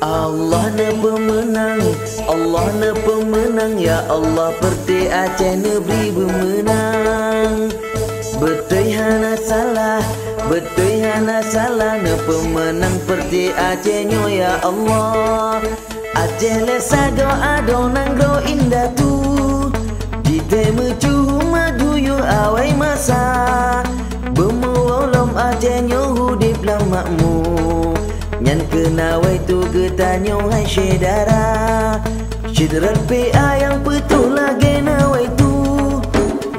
Allah na pemenang, Allah na pemenang, ya Allah perti Aceh negeri bermenang. Betul hana salah, betul hana salah, na pemenang perti Aceh nyo ya Allah. Aceh lesa ado nanggro indah tu, kita mecuhu maju yu awai masa. Bermulom Aceh nyo hudip lang makmur, nyan kenawai tu getanyo hai syedara. Syedran PA yang betul lagi nawai tu,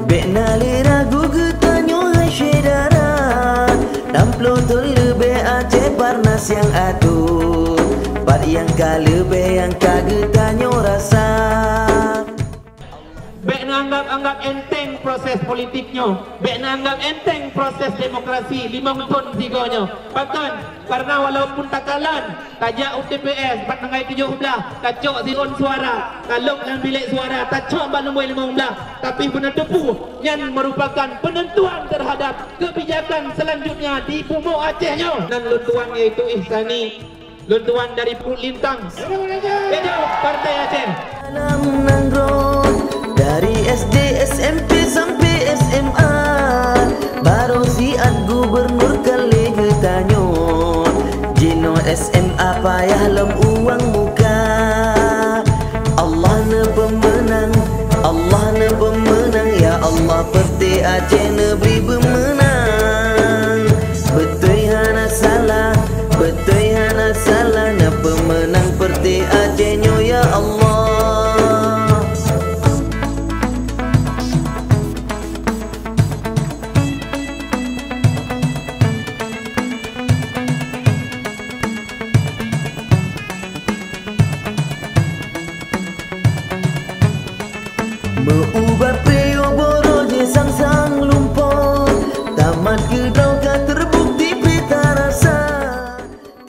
bek nali ragu getanyo hai syedara. 60 tu lebih Aceh Parnas yang atur, par yang kalebe yang kagetanyo rasa. Bek anggap enteng proses politiknya, bek anggap enteng proses demokrasi 5 tahun 3-nya. Patut karena walaupun takalan tajak UTPS 417 kacok siron suara, kalau dalam bilik suara kacok balumbai 15, tapi benar tepu yang merupakan penentuan terhadap kebijakan selanjutnya di Bumuk Acehnya. Dan luntuan yaitu Ihsani, luntuan dari Perut Lintang, Edo Partai Aceh. Dari SD, SMP sampai SMA, baru siat gubernur kali getanyo. Jino SMA payah lem uang muka. Allah na pemenang, Allah na pemenang, ya Allah perti Aceh negeri bermenang. Betul hana salah, betul hana salah, na pemenang perti Aceh nyo ya Allah. Meubat prio boroje sang-sang lumpur, tamat gedau ka terbukti pita rasa.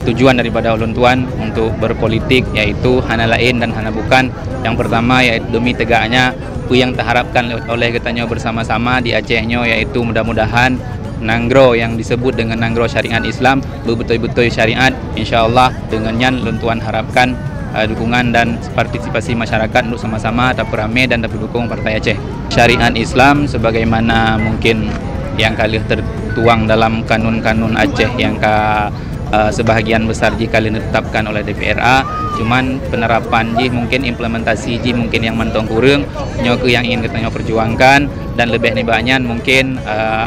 Tujuan daripada Ulun Tuan untuk berpolitik yaitu hana lain dan hana bukan. Yang pertama yaitu demi tegaknya apa yang terharapkan oleh getanyo bersama-sama di Acehnya, yaitu mudah-mudahan nanggro yang disebut dengan nanggro syariat Islam betul-betul syariat. InsyaAllah dengannya Ulun Tuan harapkan dukungan dan partisipasi masyarakat untuk sama-sama dapat rame dan dapat dukung Partai Aceh. Syariat Islam sebagaimana mungkin yang kali tertuang dalam kanun-kanun Aceh yang sebahagian besar jika ditetapkan oleh DPRA, cuman penerapan mungkin implementasi mungkin yang mentong kurang nyoku yang ingin kita perjuangkan, dan lebih banyak mungkin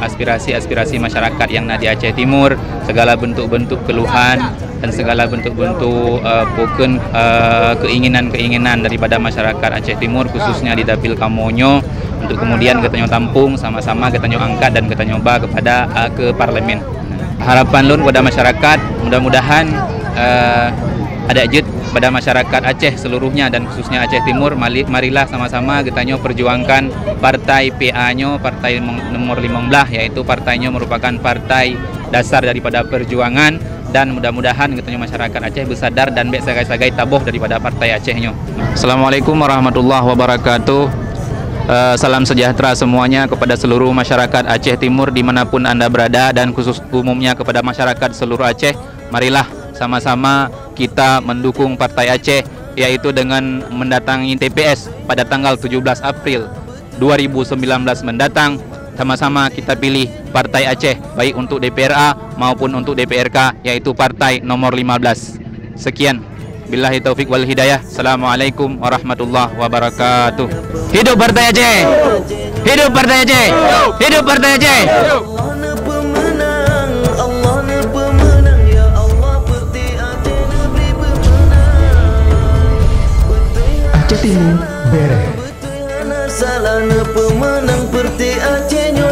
aspirasi-aspirasi masyarakat yang ada di Aceh Timur, segala bentuk-bentuk keluhan dan segala bentuk-bentuk keinginan-keinginan daripada masyarakat Aceh Timur khususnya di Dapil Kamonyo untuk kemudian kita tampung sama-sama, kita angkat dan kita nyoba kepada ke parlemen. Harapan Lun kepada masyarakat mudah-mudahan ada jut pada masyarakat Aceh seluruhnya dan khususnya Aceh Timur, marilah sama-sama kita perjuangkan partai PA-nya, partai nomor 15, yaitu partainya merupakan partai dasar daripada perjuangan, dan mudah-mudahan kita masyarakat Aceh bersadar dan baik sagai-sagai tabuh daripada partai Acehnya. Assalamualaikum warahmatullahi wabarakatuh. Salam sejahtera semuanya kepada seluruh masyarakat Aceh Timur dimanapun Anda berada, dan khusus umumnya kepada masyarakat seluruh Aceh. Marilah sama-sama kita mendukung Partai Aceh, yaitu dengan mendatangi TPS pada tanggal 17 April 2019 mendatang. Sama-sama kita pilih Partai Aceh, baik untuk DPRA maupun untuk DPRK, yaitu partai nomor 15. Sekian. Billahi taufik wal hidayah. Assalamualaikum warahmatullahi wabarakatuh. Hidup Partai Aceh! Hidup Partai Aceh! Hidup Partai Aceh! Allah na pemenang, Allah na pemenang, ya Allah perti Aceh negeri bermenang. Aceh Timur beres. Betul hana salah, na pemenang perti Aceh nyo